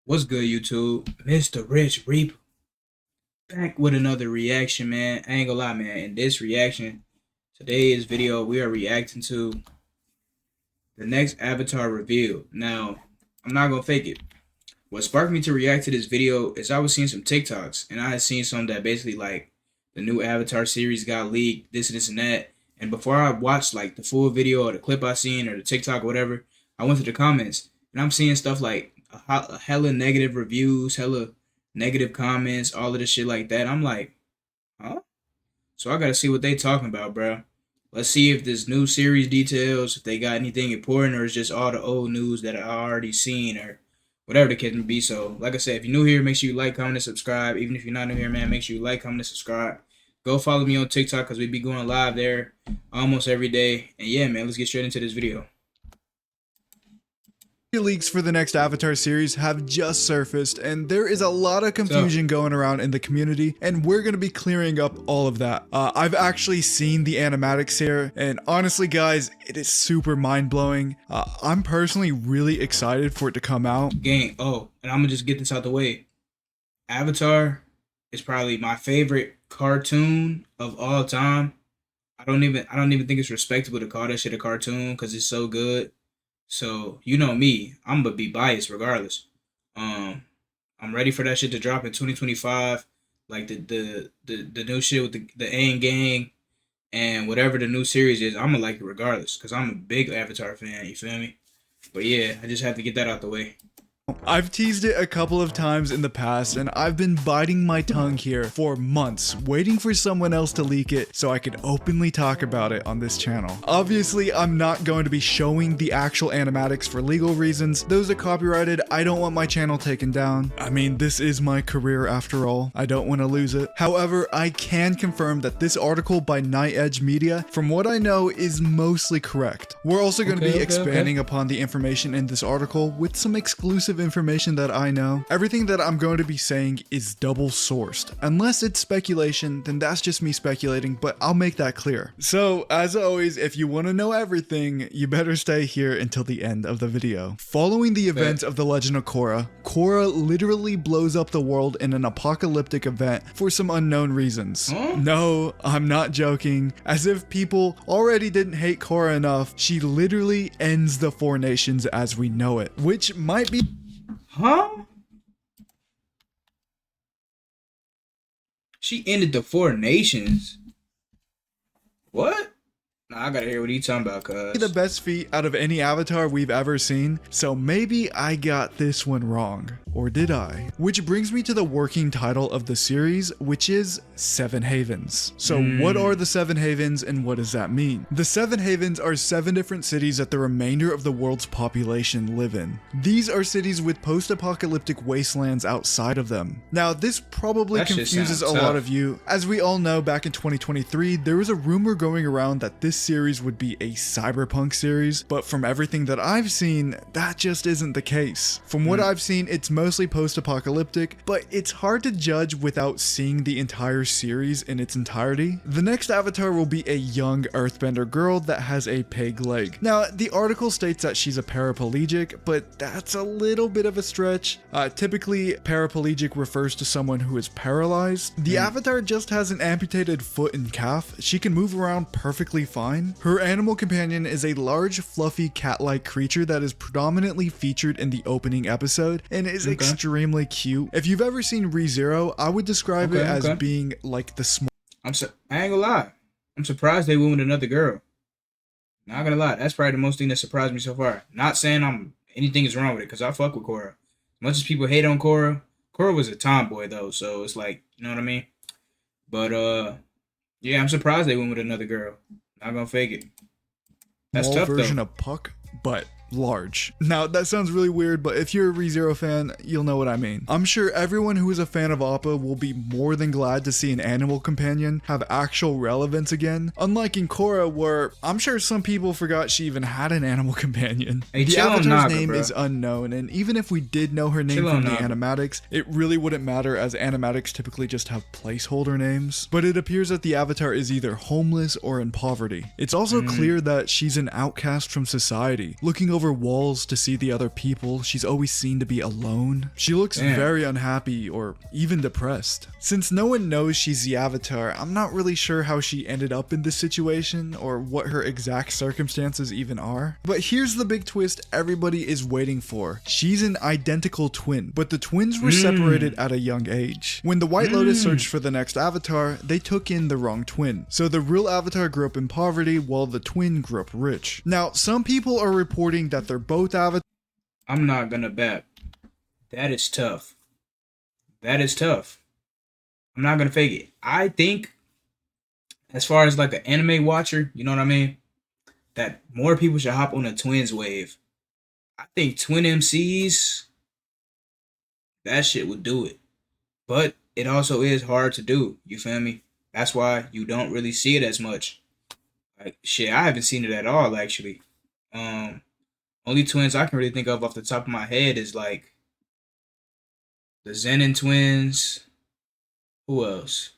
What's good, YouTube? Mr. Rich Reaper back with another reaction, man. I ain't gonna lie, man. In this reaction, today's video, we are reacting to the next Avatar reveal. Now, I'm not gonna fake it. What sparked me to react to this video is I was seeing some TikToks, and I had seen some that basically like the new Avatar series got leaked, this, and that. And before I watched like the full video or the clip I seen or the TikTok or whatever, I went to the comments and I'm seeing stuff like hella negative reviews, hella negative comments, all of this shit like that. I'm like, huh? So I gotta see what they talking about, bro. Let's see if this new series details, if they got anything important, or it's just all the old news that I already seen, or whatever the case may be. So, like I said, if you're new here, make sure you like, comment, and subscribe. Even if you're not new here, man, make sure you like, comment, and subscribe. Go follow me on TikTok because we be going live there almost every day. And yeah, man, let's get straight into this video. Leaks for the next Avatar series have just surfaced, and there is a lot of confusion going around in the community, and we're going to be clearing up all of that. I've actually seen the animatics here, and honestly guys, it is super mind-blowing. I'm personally really excited for it to come out. Gang, oh, and I'm gonna just get this out the way. Avatar is probably my favorite cartoon of all time. I don't even think it's respectable to call that shit a cartoon because it's so good. So, you know me, I'm gonna be biased regardless. I'm ready for that shit to drop in 2025. Like the new shit with the Aang gang and whatever the new series is, I'm gonna like it regardless because I'm a big Avatar fan, you feel me? But yeah, I just have to get that out the way. I've teased it a couple of times in the past, and I've been biting my tongue here for months, waiting for someone else to leak it so I could openly talk about it on this channel. Obviously, I'm not going to be showing the actual animatics for legal reasons. Those are copyrighted. I don't want my channel taken down. I mean, this is my career after all. I don't want to lose it. However, I can confirm that this article by Night Edge Media, from what I know, is mostly correct. We're also going to be expanding upon the information in this article with some exclusive information that I know. Everything that I'm going to be saying is double sourced. Unless it's speculation, then that's just me speculating, but I'll make that clear. So, as always, if you want to know everything, you better stay here until the end of the video. Following the events of The Legend of Korra, Korra literally blows up the world in an apocalyptic event for some unknown reasons. No, I'm not joking. As if people already didn't hate Korra enough, she literally ends the Four Nations as we know it, which might be Huh? She ended the Four Nations. What? Nah, I gotta hear what he's talking about, cuz. The best feat out of any Avatar we've ever seen, so maybe I got this one wrong. Or did I? Which brings me to the working title of the series, which is Seven Havens. So what are the Seven Havens and what does that mean? The Seven Havens are 7 different cities that the remainder of the world's population live in. These are cities with post-apocalyptic wastelands outside of them. Now, this probably confuses a lot of you. As we all know, back in 2023, there was a rumor going around that this series would be a cyberpunk series, but from everything that I've seen, that just isn't the case. From what I've seen, it's mostly post-apocalyptic, but it's hard to judge without seeing the entire series in its entirety. The next Avatar will be a young earthbender girl that has a peg leg. Now, the article states that she's a paraplegic, but that's a little bit of a stretch. Typically, paraplegic refers to someone who is paralyzed. The Avatar just has an amputated foot and calf. She can move around perfectly fine. Her animal companion is a large, fluffy, cat-like creature that is predominantly featured in the opening episode and is extremely cute. If you've ever seen ReZero, I would describe it as being like the small. I ain't gonna lie. I'm surprised they went with another girl. Not gonna lie. That's probably the most thing that surprised me so far. Not saying anything is wrong with it, because I fuck with Korra. As much as people hate on Korra, Korra was a tomboy though, so it's like, you know what I mean? But yeah, I'm surprised they went with another girl. Not gonna fake it. That's tough though. Version of Puck, but large. Now, that sounds really weird, but if you're a ReZero fan, you'll know what I mean. I'm sure everyone who is a fan of Appa will be more than glad to see an animal companion have actual relevance again, unlike in Korra, where I'm sure some people forgot she even had an animal companion. Hey, the Avatar's name is unknown, and even if we did know her name from the animatics, it really wouldn't matter, as animatics typically just have placeholder names. But it appears that the Avatar is either homeless or in poverty. It's also clear that she's an outcast from society, looking over walls to see the other people. She's always seen to be alone. She looks Damn. very unhappy or even depressed. Since no one knows she's the Avatar, I'm not really sure how she ended up in this situation or what her exact circumstances even are. But here's the big twist everybody is waiting for. She's an identical twin, but the twins were separated at a young age. When the White Lotus searched for the next Avatar, they took in the wrong twin. So the real Avatar grew up in poverty while the twin grew up rich. Now, some people are reporting that they're both Avatars. I'm not gonna bet. That is tough. That is tough. I'm not gonna fake it. I think, as far as like an anime watcher, you know what I mean? That more people should hop on the twins wave. I think twin MCs, that shit would do it. But it also is hard to do. You feel me? That's why you don't really see it as much. Like shit, I haven't seen it at all actually. Only twins I can really think of off the top of my head is like the Zenin twins. Who else?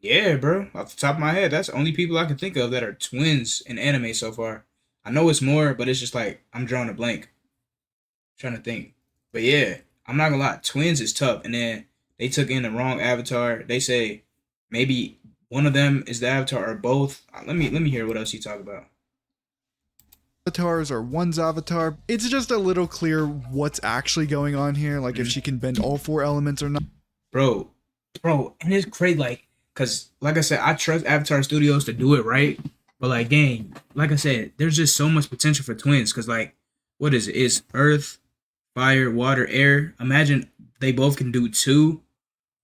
Yeah, bro. Off the top of my head, that's the only people I can think of that are twins in anime so far. I know it's more, but it's just like I'm drawing a blank. Trying to think. But yeah, I'm not gonna lie, twins is tough. And then they took in the wrong avatar. They say maybe one of them is the avatar or both. Let me hear what else you talk about. Avatars or one's avatar. It's just a little clear what's actually going on here, like if she can bend all four elements or not. Bro, and it's crazy, like, cause like I said, I trust Avatar Studios to do it right. But like, dang, like I said, there's just so much potential for twins. Cause like, what is it? It's earth, fire, water, air. Imagine they both can do two,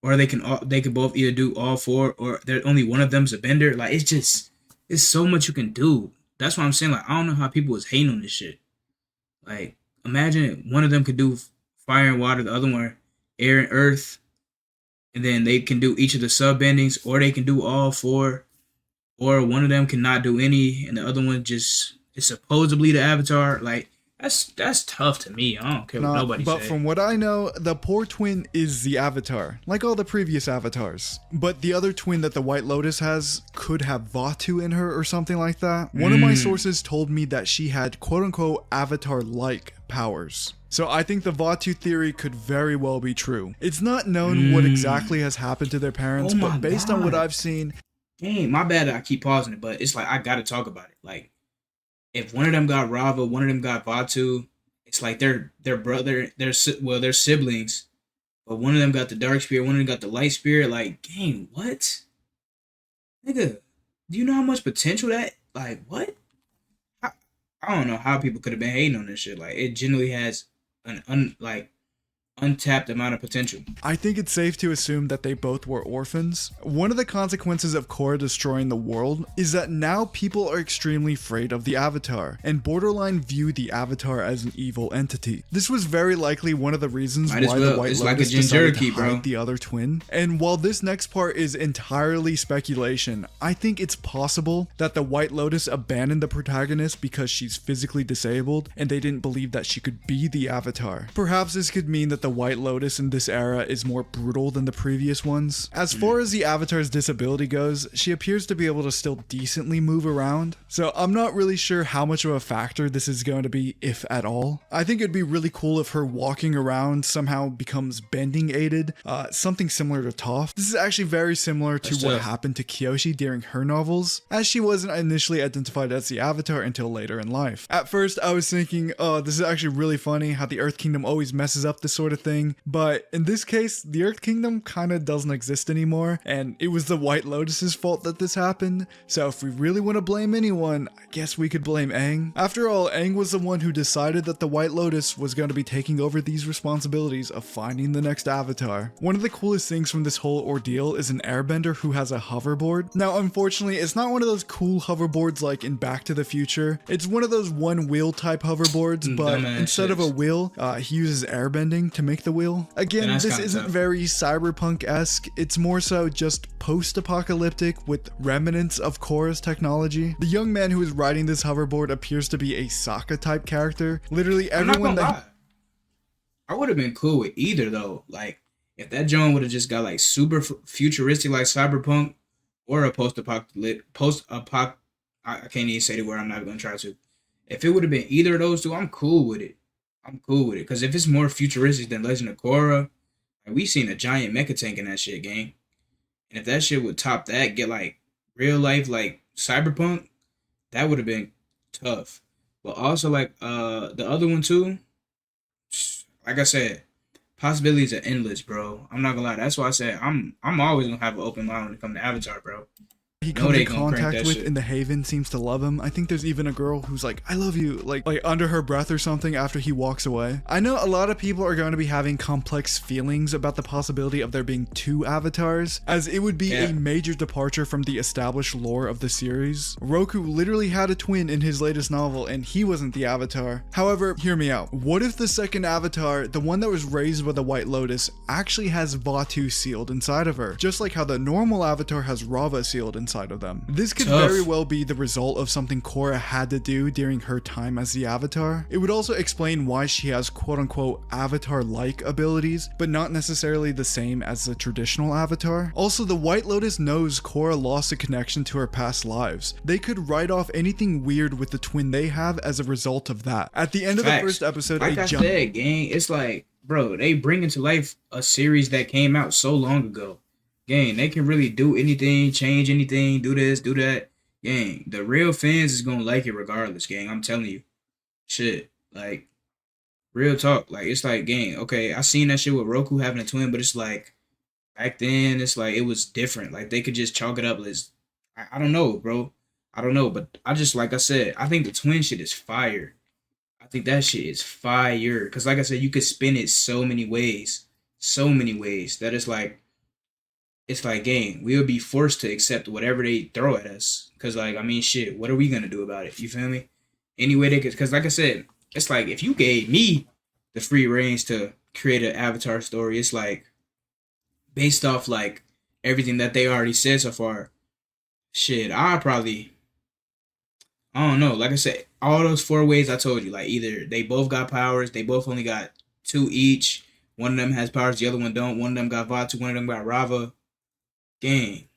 or they can both either do all four, or there only one of them's a bender. Like it's so much you can do. That's what I'm saying. Like I don't know how people was hating on this shit. Like imagine one of them could do fire and water, the other one air and earth, and then they can do each of the sub bendings, or they can do all four, or one of them cannot do any, and the other one just is supposedly the avatar. Like that's tough to me. I don't care what nobody But says. from what I know, the poor twin is the avatar, like all the previous avatars. But the other twin that the White Lotus has could have Vatu in her or something like that. One of my sources told me that she had quote-unquote avatar-like powers. So I think the Vatu theory could very well be true. It's not known what exactly has happened to their parents, but based on what I've seen... Dang, my bad that I keep pausing it, but it's like I gotta talk about it. Like, if one of them got Rava, one of them got Vatu, it's like they're brother, they're siblings, but one of them got the dark spirit, one of them got the light spirit. Like, dang, what, nigga? Do you know how much potential that? Like, what? I don't know how people could have been hating on this shit. Like, it genuinely has an untapped amount of potential. I think it's safe to assume that they both were orphans. One of the consequences of Korra destroying the world is that now people are extremely afraid of the Avatar, and borderline view the Avatar as an evil entity. This was very likely one of the reasons why the White Lotus decided to hide the other twin. And while this next part is entirely speculation, I think it's possible that the White Lotus abandoned the protagonist because she's physically disabled, and they didn't believe that she could be the Avatar. Perhaps this could mean that the White Lotus in this era is more brutal than the previous ones. As far as the Avatar's disability goes, she appears to be able to still decently move around, so I'm not really sure how much of a factor this is going to be, if at all. I think it'd be really cool if her walking around somehow becomes bending aided, something similar to Toph. This is actually very similar to what happened to Kyoshi during her novels, as she wasn't initially identified as the Avatar until later in life. At first, I was thinking, oh, this is actually really funny how the Earth Kingdom always messes up this sort of thing, but in this case, the Earth Kingdom kind of doesn't exist anymore, and it was the White Lotus's fault that this happened, so if we really want to blame anyone, I guess we could blame Aang. After all, Aang was the one who decided that the White Lotus was going to be taking over these responsibilities of finding the next Avatar. One of the coolest things from this whole ordeal is an airbender who has a hoverboard. Now, unfortunately, it's not one of those cool hoverboards like in Back to the Future. It's one of those one-wheel type hoverboards, but instead of a wheel, he uses airbending to make the wheel. Again, this isn't very cyberpunk-esque, it's more so just post-apocalyptic with remnants of Korra's technology. The young man who is riding this hoverboard appears to be a Sokka type character. Literally everyone that... I would have been cool with either though. Like, if that John would have just got like super futuristic like cyberpunk, or a post-apocalyptic, I can't even say the word, I'm not gonna try to. If it would have been either of those two, I'm cool with it. I'm cool with it. Cause if it's more futuristic than Legend of Korra, like, we seen a giant mecha tank in that shit, gang. And if that shit would top that, get like real life like cyberpunk, that would have been tough. But also like the other one too, like I said, possibilities are endless, bro. I'm not gonna lie. That's why I said I'm always gonna have an open mind when it comes to Avatar, bro. he Know comes in they gonna crank contact that with shit. in the Haven seems to love him. I think there's even a girl who's like, I love you, like under her breath or something after he walks away. I know a lot of people are going to be having complex feelings about the possibility of there being two avatars, as it would be Yeah. a major departure from the established lore of the series. Roku literally had a twin in his latest novel and he wasn't the avatar. However, hear me out. What if the second avatar, the one that was raised by the White Lotus, actually has Vatu sealed inside of her, just like how the normal avatar has Rava sealed inside of them? This could Tough. very well be the result of something Korra had to do during her time as the Avatar. It would also explain why she has quote-unquote Avatar-like abilities, but not necessarily the same as the traditional Avatar. Also, the White Lotus knows Korra lost a connection to her past lives. They could write off anything weird with the twin they have as a result of that. At the end of the Facts. first episode, Like a I jump. said, gang, it's like, bro, they bring into life a series that came out so long ago. Gang, they can really do anything, change anything, do this, do that. Gang, the real fans is gonna like it regardless, gang. I'm telling you. Shit. Like, real talk. Like, it's like, gang, okay, I seen that shit with Roku having a twin, but it's like, back then, it's like, it was different. Like, they could just chalk it up as, I don't know, bro. I don't know, but I just, like I said, I think the twin shit is fire. I think that shit is fire. Cause like I said, you could spin it so many ways. So many ways that it's like, gang, we'll be forced to accept whatever they throw at us. Cause like, I mean, shit, what are we gonna do about it? You feel me? Any way they could, cause like I said, it's like if you gave me the free reins to create an Avatar story, it's like based off like everything that they already said so far. Shit, I don't know. Like I said, all those four ways I told you, like either they both got powers, they both only got two each. One of them has powers, the other one don't. One of them got Vatu, one of them got Rava. Gang,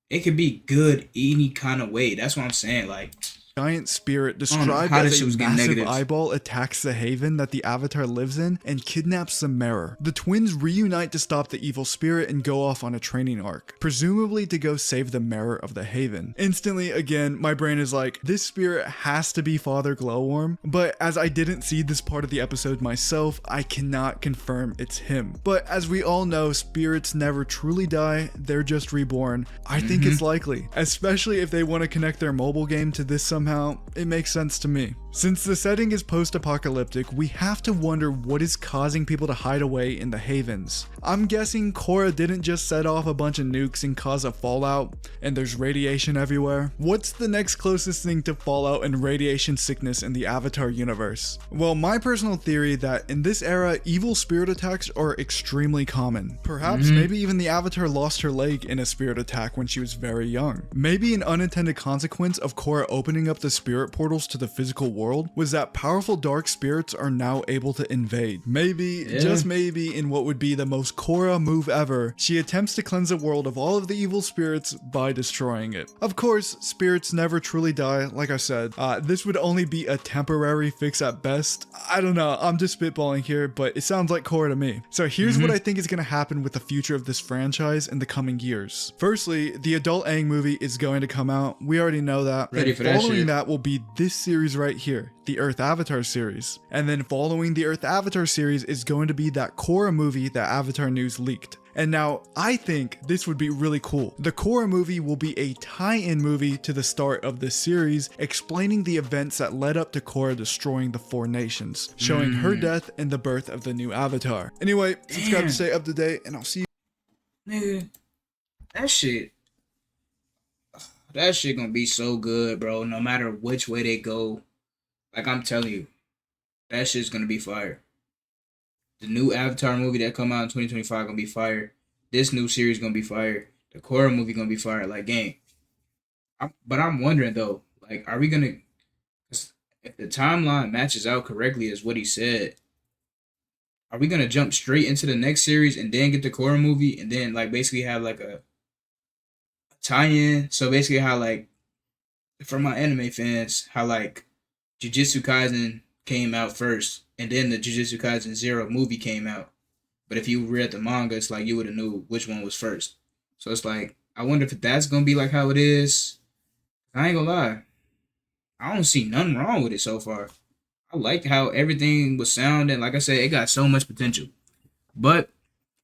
it could be good any kind of way. That's what I'm saying. Like, Giant spirit I don't know described how this as shit a was getting massive negatives. eyeball attacks the haven that the Avatar lives in and kidnaps the mirror. The twins reunite to stop the evil spirit and go off on a training arc, presumably to go save the mirror of the haven. Instantly, again, my brain is like, this spirit has to be Father Glowworm, but as I didn't see this part of the episode myself, I cannot confirm it's him. But as we all know, spirits never truly die, they're just reborn. I think it's likely, especially if they want to connect their mobile game to this somehow. It makes sense to me. Since the setting is post-apocalyptic, we have to wonder what is causing people to hide away in the havens. I'm guessing Korra didn't just set off a bunch of nukes and cause a fallout, and there's radiation everywhere. What's the next closest thing to fallout and radiation sickness in the Avatar universe? Well, my personal theory that in this era, evil spirit attacks are extremely common. Perhaps maybe even the Avatar lost her leg in a spirit attack when she was very young. Maybe an unintended consequence of Korra opening up the spirit portals to the physical world was that powerful dark spirits are now able to invade. Maybe, just maybe, in what would be the most Korra move ever, she attempts to cleanse the world of all of the evil spirits by destroying it. Of course, spirits never truly die, like I said. This would only be a temporary fix at best. I don't know, I'm just spitballing here, but it sounds like Korra to me. So here's what I think is going to happen with the future of this franchise in the coming years. Firstly, the adult Aang movie is going to come out. We already know that. Ready And for that following shit. that will be this series right here, the Earth Avatar series. And then following the Earth Avatar series is going to be that Korra movie that Avatar News leaked. And now, I think this would be really cool. The Korra movie will be a tie-in movie to the start of this series, explaining the events that led up to Korra destroying the Four Nations, showing her death and the birth of the new Avatar. Anyway, subscribe to stay up to date, and I'll see you. Nigga, that shit, that shit gonna be so good, bro. No matter which way they go, like I'm telling you, that shit's gonna be fire. The new Avatar movie that come out in 2025 gonna be fire. This new series gonna be fire. The Korra movie gonna be fire. Like, gang. But I'm wondering though, like, are we gonna? 'Cause if the timeline matches out correctly as what he said, are we gonna jump straight into the next series and then get the Korra movie and then like basically have like a tie-in? So basically, how like for my anime fans, how like Jujutsu Kaisen came out first, and then the Jujutsu Kaisen Zero movie came out. But if you read the manga, it's like you would have knew which one was first. So it's like I wonder if that's gonna be like how it is. I ain't gonna lie, I don't see nothing wrong with it so far. I liked how everything was sounding. Like I said, it got so much potential. But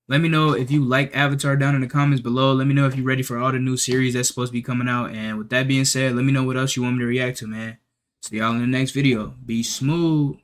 let me know if you like Avatar down in the comments below. Let me know if you're ready for all the new series that's supposed to be coming out. And with that being said, let me know what else you want me to react to, man. See y'all in the next video. Be smooth.